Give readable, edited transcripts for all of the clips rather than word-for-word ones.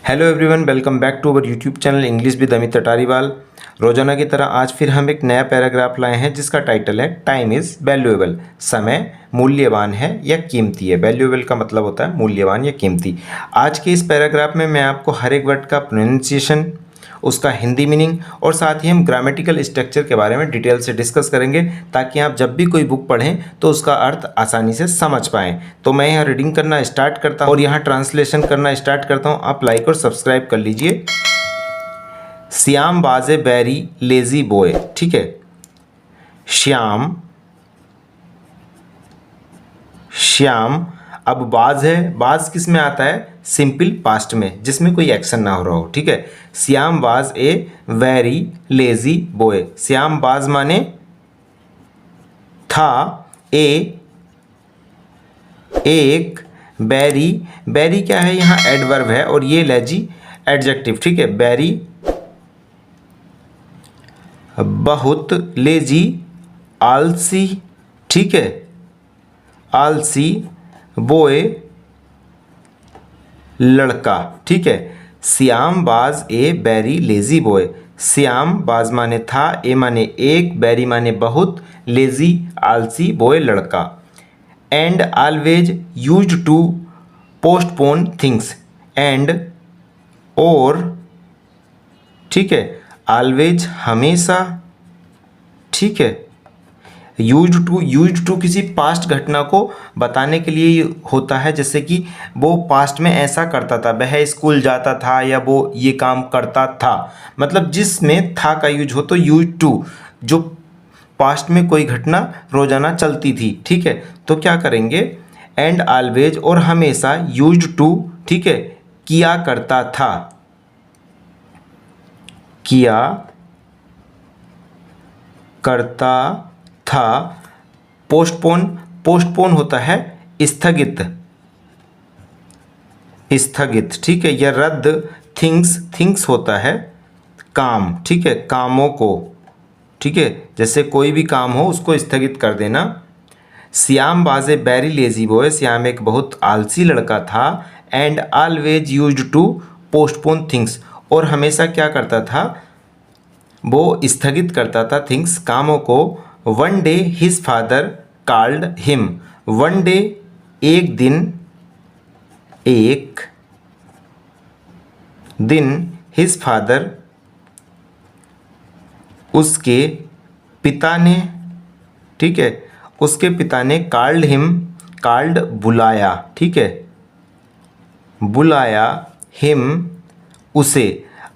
Hello everyone, welcome back to our YouTube channel English with Amit Atariwal. रोजाना की तरह आज फिर हम एक नया पैराग्राफ लाए हैं जिसका टाइटल है टाइम इज़ वैल्यूएबल। समय मूल्यवान है या कीमती है। वैल्यूएबल का मतलब होता है मूल्यवान या कीमती। आज के इस पैराग्राफ में मैं आपको हर एक वर्ड का प्रोनाउंसिएशन, उसका हिंदी मीनिंग और साथ ही हम ग्रामेटिकल स्ट्रक्चर के बारे में डिटेल से डिस्कस करेंगे ताकि आप जब भी कोई बुक पढ़ें तो उसका अर्थ आसानी से समझ पाएँ। तो मैं यहाँ रीडिंग करना स्टार्ट करता हूँ और यहाँ ट्रांसलेशन करना स्टार्ट करता हूँ। आप लाइक और सब्सक्राइब कर लीजिए। Shyam was a very lazy boy. ठीक है, श्याम श्याम अब बाज है। बाज किस में आता है? सिंपल पास्ट में, जिसमें कोई एक्शन ना हो रहा हो। ठीक है, Shyam was a very lazy boy. Shyam बाज माने था, एक बैरी। बैरी क्या है? यहाँ एडवर्ब है और ये लेजी एडजेक्टिव। ठीक है, बैरी बहुत, लेजी आलसी। ठीक है, आलसी, बॉय लड़का। ठीक है, श्याम बाज ए बैरी लेजी बॉय। श्याम बाज माने था, ए माने एक, बैरी माने बहुत, लेजी आलसी, बॉय लड़का। And always used to postpone things. And और, ठीक है, ऑलवेज हमेशा। ठीक है, यूज्ड टू किसी पास्ट घटना को बताने के लिए होता है, जैसे कि वो पास्ट में ऐसा करता था, वह स्कूल जाता था या वो ये काम करता था। मतलब जिसमें था का यूज हो तो यूज्ड टू, जो पास्ट में कोई घटना रोजाना चलती थी। ठीक है, तो क्या करेंगे? एंड ऑलवेज और हमेशा, यूज्ड टू, ठीक है, किया करता था, किया करता था। पोस्टपोन, पोस्टपोन होता है स्थगित, स्थगित। ठीक है, यह रद्द। थिंग्स होता है काम। ठीक है, कामों को। ठीक है, जैसे कोई भी काम हो उसको स्थगित कर देना। Shyam was a very lazy boy. Shyam एक बहुत आलसी लड़का था। And always used to postpone things और हमेशा क्या करता था? वो स्थगित करता था थिंग्स, कामों को। One day his father called him. One day एक दिन, एक दिन, हिज फादर उसके पिता ने, ठीक है, उसके पिता ने कॉल्ड हिम, कॉल्ड बुलाया। ठीक है, बुलाया, हिम उसे।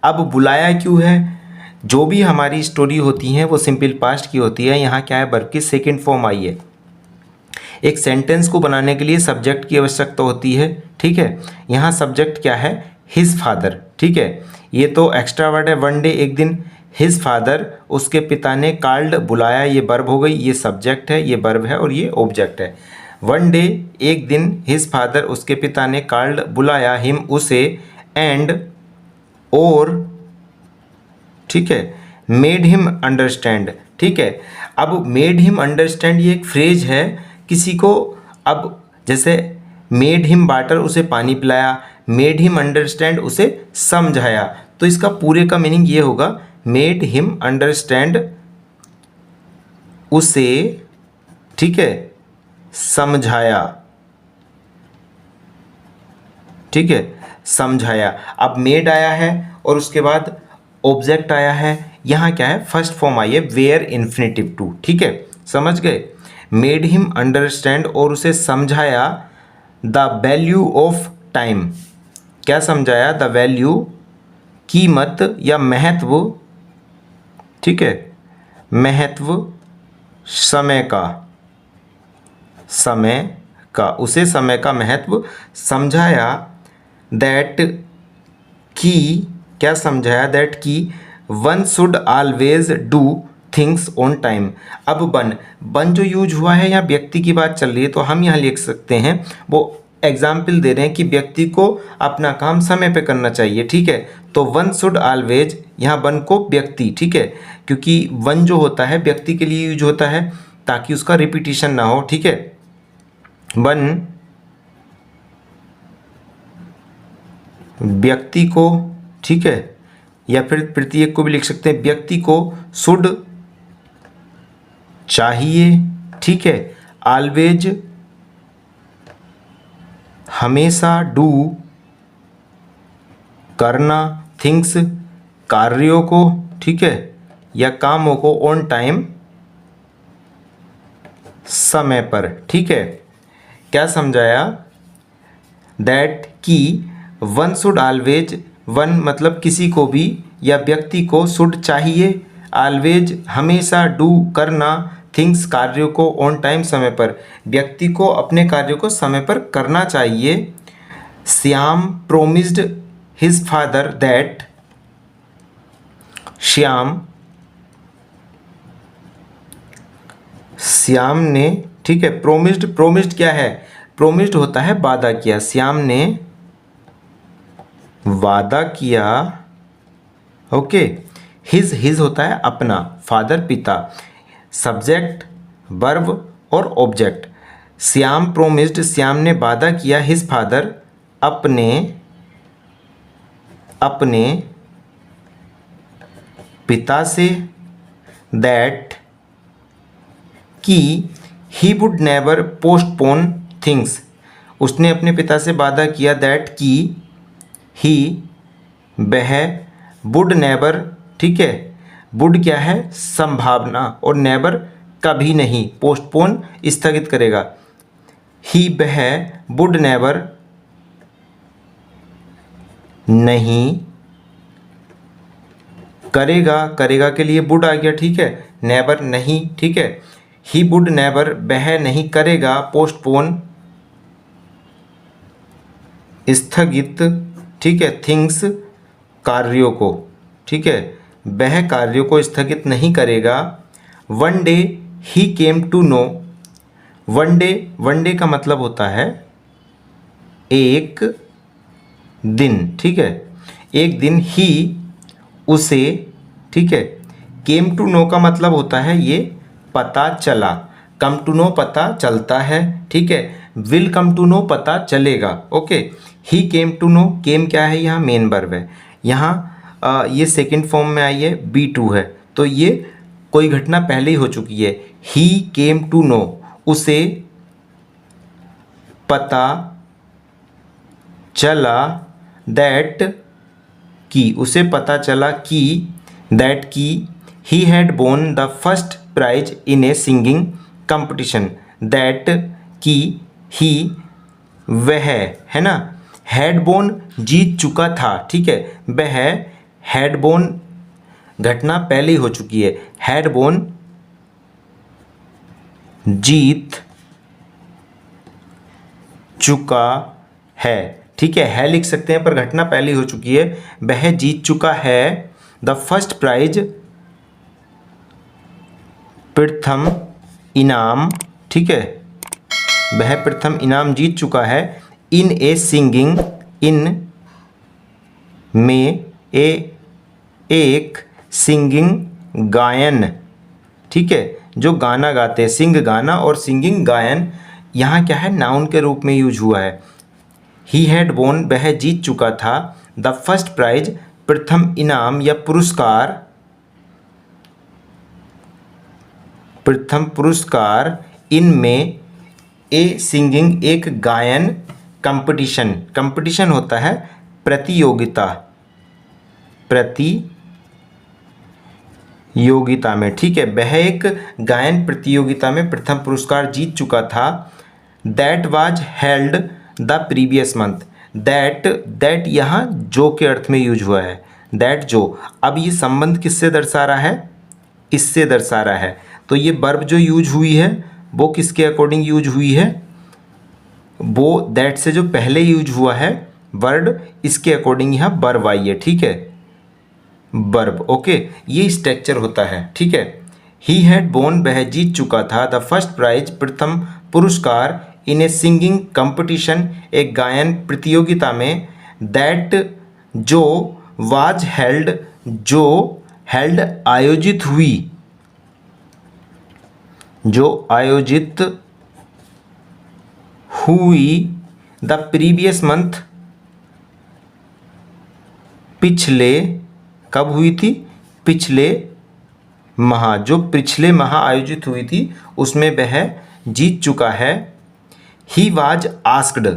अब बुलाया क्यों है? जो भी हमारी स्टोरी होती है वो सिंपल पास्ट की होती है। यहाँ क्या है? वर्ब की सेकेंड फॉर्म आई है। एक सेंटेंस को बनाने के लिए सब्जेक्ट की आवश्यकता होती है। ठीक है, यहाँ सब्जेक्ट क्या है? His father. ठीक है, ये तो एक्स्ट्रा वर्ड है, वन डे एक दिन, हिज फादर उसके पिता ने, कॉल्ड बुलाया, ये वर्ब हो गई, ये सब्जेक्ट है, ये वर्ब है और ये ऑब्जेक्ट है। वन डे एक दिन, हिज फादर उसके पिता ने, कॉल्ड बुलाया, हिम उसे, एंड और, ठीक है, मेड हिम अंडरस्टैंड। ठीक है, अब मेड हिम अंडरस्टैंड ये एक फ्रेज है किसी को। अब जैसे मेड हिम वाटर, उसे पानी पिलाया, मेड हिम अंडरस्टैंड उसे समझाया। तो इसका पूरे का मीनिंग ये होगा, मेड हिम अंडरस्टैंड उसे, ठीक है, समझाया। ठीक है, समझाया। अब मेड आया है और उसके बाद ऑब्जेक्ट आया है। यहाँ क्या है? फर्स्ट फॉर्म आई है वेयर इन्फिनेटिव टू। ठीक है, समझ गए? मेड हिम अंडरस्टैंड और उसे समझाया द वैल्यू ऑफ टाइम। क्या समझाया? द वैल्यू, कीमत या महत्व। ठीक है, महत्व समय का, समय का, उसे समय का महत्व समझाया। दैट की, क्या समझाया? दैट की one should always do things on time. अब वन जो यूज हुआ है, यहाँ व्यक्ति की बात चल रही है, तो हम यहाँ लिख सकते हैं, वो एग्जाम्पल दे रहे हैं कि व्यक्ति को अपना काम समय पे करना चाहिए। ठीक है, तो वन शुड ऑलवेज, यहाँ वन को व्यक्ति, ठीक है, क्योंकि वन जो होता है व्यक्ति के लिए यूज होता है ताकि उसका रिपीटिशन ना हो। ठीक है, वन व्यक्ति को, ठीक है, या फिर प्रत्येक को भी लिख सकते हैं, व्यक्ति को शुड चाहिए, ठीक है, ऑलवेज हमेशा, डू करना, थिंग्स कार्यों को, ठीक है, या कामों को, ऑन टाइम समय पर, ठीक है। क्या समझाया? दैट कि वन शुड ऑलवेज, वन मतलब किसी को भी या व्यक्ति को, शुड चाहिए, ऑलवेज हमेशा, डू करना, थिंग्स कार्यों को, ऑन टाइम समय पर, व्यक्ति को अपने कार्यों को समय पर करना चाहिए। Shyam promised his father that, Shyam ने, ठीक है, प्रोमिस्ड क्या है? प्रोमिस्ड होता है वादा किया। श्याम ने वादा किया, ओके। हिज होता है अपना, फादर पिता, सब्जेक्ट वर्ब और ऑब्जेक्ट। श्याम प्रोमिस्ड, श्याम ने वादा किया, हिज फादर अपने पिता से, दैट कि he would never postpone things, उसने अपने पिता से वादा किया, दैट कि ही वह, वुड नेवर, ठीक है, वुड क्या है? संभावना, और नेवर कभी नहीं, पोस्टपोन स्थगित करेगा, ही वह वुड नेवर नहीं करेगा, करेगा के लिए वुड आ गया, ठीक है, नेवर नहीं, ठीक है, ही वुड नेवर वह नहीं करेगा, पोस्टपोन स्थगित, ठीक है, थिंग्स कार्यों को, ठीक है, वह कार्यों को स्थगित नहीं करेगा। One day he came to know, one day का मतलब होता है एक दिन, ठीक है, एक दिन, ही उसे, ठीक है, केम टू नो का मतलब होता है ये पता चला, कम टू नो पता चलता है, ठीक है, विल कम टू नो पता चलेगा, okay. He came to know, came क्या है? यहाँ मेन वर्ब है, यहाँ ये सेकंड फॉर्म में आई है, B2 है, तो ये कोई घटना पहले ही हो चुकी है। ही केम टू नो, उसे पता चला, दैट की, उसे पता चला कि, दैट की he had won the first prize in a singing competition, that की ही वह, है ना, हैड won जीत चुका था, ठीक है, वह हैड won घटना पहले ही हो चुकी है, हैड won जीत चुका है, ठीक है लिख सकते हैं, पर घटना पहले हो चुकी है, वह जीत चुका है द फर्स्ट प्राइज, प्रथम इनाम, ठीक है, वह प्रथम इनाम जीत चुका है, इन ए सिंगिंग, इन में, एक सिंगिंग गायन, ठीक है, जो गाना गाते हैं, सिंग गाना और सिंगिंग गायन, यहाँ क्या है? नाउन के रूप में यूज हुआ है। ही हैड won वह जीत चुका था, द फर्स्ट प्राइज प्रथम इनाम या पुरस्कार, प्रथम पुरस्कार, इनमें ए सिंगिंग एक गायन, कंपटीशन, कंपटीशन होता है प्रतियोगिता, प्रतियोगिता में, ठीक है, वह एक गायन प्रतियोगिता में प्रथम पुरस्कार जीत चुका था। That was held the previous month, that यहाँ जो के अर्थ में यूज हुआ है, दैट जो, अब ये संबंध किससे दर्शा रहा है? इससे दर्शा रहा है, तो ये वर्ब जो यूज हुई है वो किसके अकॉर्डिंग यूज हुई है? वो दैट से जो पहले यूज हुआ है वर्ड, इसके अकॉर्डिंग यहाँ वर्ब आई है, ठीक है, वर्ब, ओके, ये स्ट्रक्चर होता है, ठीक है। ही हैड won वह जीत चुका था, द फर्स्ट प्राइज प्रथम पुरस्कार, इन ए सिंगिंग कंपटीशन एक गायन प्रतियोगिता में, दैट जो, वाज हेल्ड जो, हेल्ड आयोजित हुई, जो आयोजित हुई, द प्रीवियस मंथ पिछले, कब हुई थी? पिछले माह, जो पिछले माह आयोजित हुई थी उसमें वह जीत चुका है। He was asked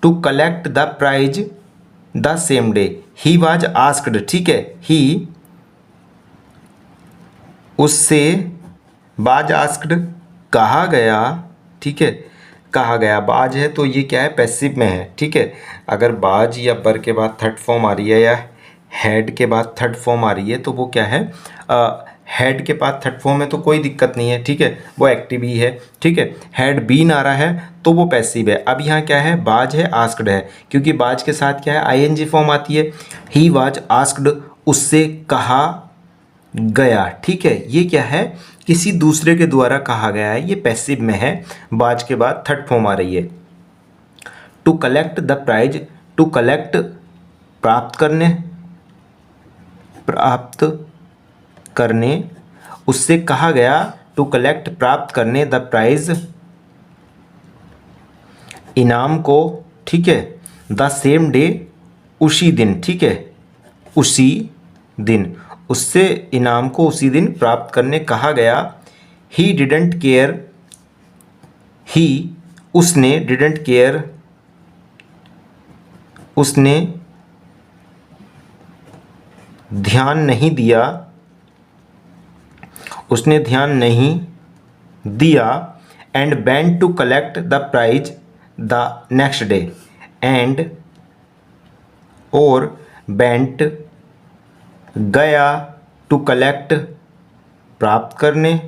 to collect the prize the same day. He was asked, ठीक है, ही उससे, बाज आस्क्ड कहा गया, ठीक है, कहा गया। बाज है तो ये क्या है? पैसिव में है, ठीक है। अगर बाज या बर के बाद थर्ड फॉर्म आ रही है या हेड के बाद थर्ड फॉर्म आ रही है तो वो क्या है? हेड के बाद थर्ड फॉर्म है तो कोई दिक्कत नहीं है, ठीक है, वो एक्टिव ही है, ठीक है। हेड बीन आ रहा है तो वो पैसिव है। अब यहाँ क्या है? बाज है, आस्क्ड है, क्योंकि बाज के साथ क्या है? आईएनजी फॉर्म आती है। ही वाज आस्क्ड, उससे कहा गया, ठीक है। ये क्या है? किसी दूसरे के द्वारा कहा गया है, ये पैसिव में है। बाज के बाद थर्ड फॉर्म आ रही है। To collect the prize, to collect प्राप्त करने, प्राप्त करने, उससे कहा गया टू कलेक्ट प्राप्त करने द प्राइज, इनाम को, ठीक है। द सेम डे, उसी दिन, ठीक है, उसी दिन, उससे इनाम को उसी दिन प्राप्त करने कहा गया। ही डिडंट केयर, ही उसने, डिडंट केयर उसने ध्यान नहीं दिया, उसने ध्यान नहीं दिया। And went to collect the prize the next day, and, और वेंट गया, टू कलेक्ट प्राप्त करने,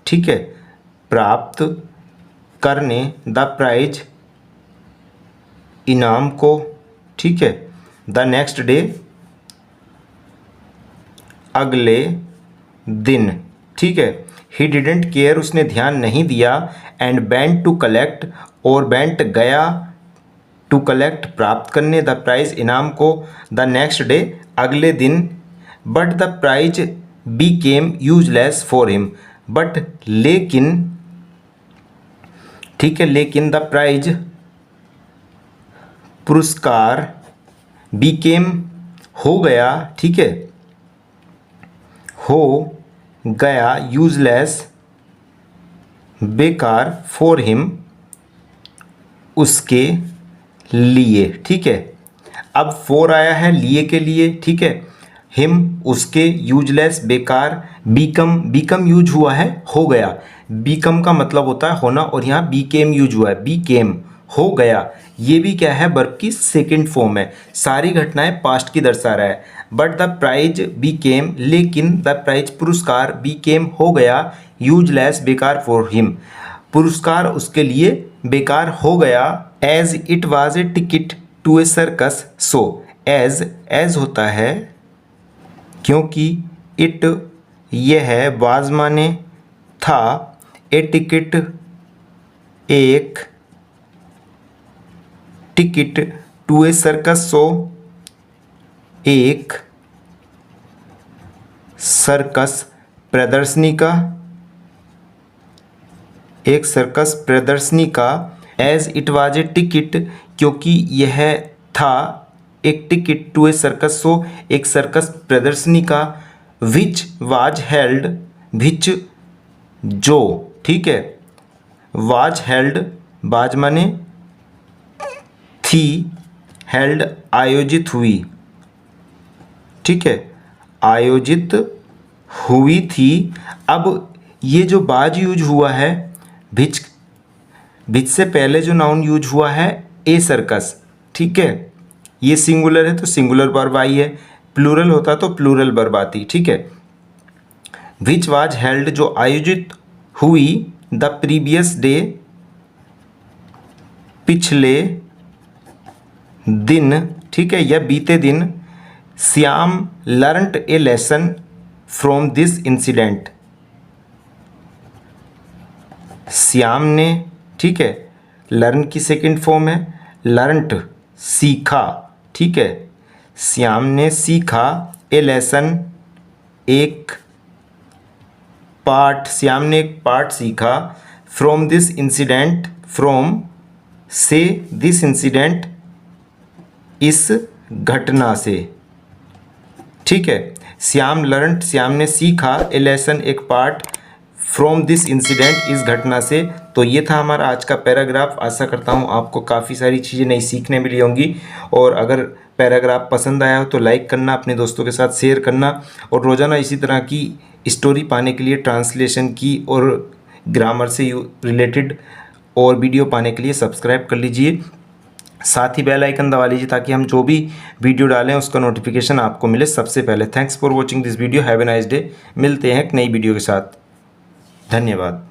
ठीक है, प्राप्त करने, द प्राइज इनाम को, ठीक है, द नेक्स्ट डे अगले दिन, ठीक है। ही डिडेंट केयर, उसने ध्यान नहीं दिया। एंड वेंट टू कलेक्ट, और वेंट गया, टू कलेक्ट प्राप्त करने, द प्राइज इनाम को, द नेक्स्ट डे अगले दिन। But the prize became useless for him, but लेकिन, ठीक है, लेकिन द प्राइज पुरस्कार, बीकेम हो गया, ठीक है, हो गया, यूजलेस बेकार, फॉर हिम उसके लिए, ठीक है। अब फॉर आया है लिए के लिए, ठीक है, हिम उसके, यूजलेस बेकार, बीकम, बीकम यूज हुआ है हो गया, बीकम का मतलब होता है होना, और यहाँ बीकेम यूज हुआ है, बीकेम हो गया। ये भी क्या है? वर्ब की सेकंड फॉर्म है, सारी घटनाएं पास्ट की दर्शा रहा है। बट द प्राइज बीकेम, लेकिन द प्राइज पुरस्कार, बीकेम हो गया, यूजलेस बेकार फॉर हिम, पुरस्कार उसके लिए बेकार हो गया। As it was a ticket to a circus show, as होता है क्योंकि, इट ये है, वाज माने था, ए टिकट एक, ticket, to a circus show एक सर्कस प्रदर्शनी का, एक सर्कस प्रदर्शनी का। As it was a ticket, क्योंकि यह था एक ticket, to a circus show एक सर्कस प्रदर्शनी का। विच वाज हेल्ड, विच जो, ठीक है, वाज हेल्ड, वाज माने थी, हेल्ड आयोजित हुई, ठीक है, आयोजित हुई थी। अब ये जो बाज यूज हुआ है, भिच, भिच से पहले जो नाउन यूज हुआ है ए सर्कस, ठीक है, ये सिंगुलर है तो सिंगुलर वर्ब आई है, प्लूरल होता तो प्लूरल वर्ब आती, ठीक है। विच वाज हेल्ड, जो आयोजित हुई, द प्रीवियस डे, पिछले दिन, ठीक है, या बीते दिन। Shyam learned A lesson from this incident, Shyam ने, ठीक है, लर्न की सेकंड फॉर्म है, लर्नड सीखा, ठीक है, श्याम ने सीखा, ए लेसन एक पाठ, श्याम ने एक पाठ सीखा, फ्रॉम दिस इंसिडेंट, फ्रॉम से, दिस इंसिडेंट इस घटना से, ठीक है। श्याम लर्नड, श्याम ने सीखा, ए लेसन एक पार्ट फ्रॉम दिस इंसिडेंट, इस घटना से। तो ये था हमारा आज का पैराग्राफ। आशा करता हूँ आपको काफ़ी सारी चीज़ें नई सीखने मिली होंगी, और अगर पैराग्राफ पसंद आया हो तो लाइक करना, अपने दोस्तों के साथ शेयर करना, और रोज़ाना इसी तरह की स्टोरी पाने के लिए, ट्रांसलेशन की और ग्रामर से रिलेटेड और वीडियो पाने के लिए सब्सक्राइब कर लीजिए। साथ ही बेल आइकन दबा लीजिए ताकि हम जो भी वीडियो डालें उसका नोटिफिकेशन आपको मिले सबसे पहले। Thanks for watching this video. Have a nice day. मिलते हैं एक नई वीडियो के साथ। धन्यवाद।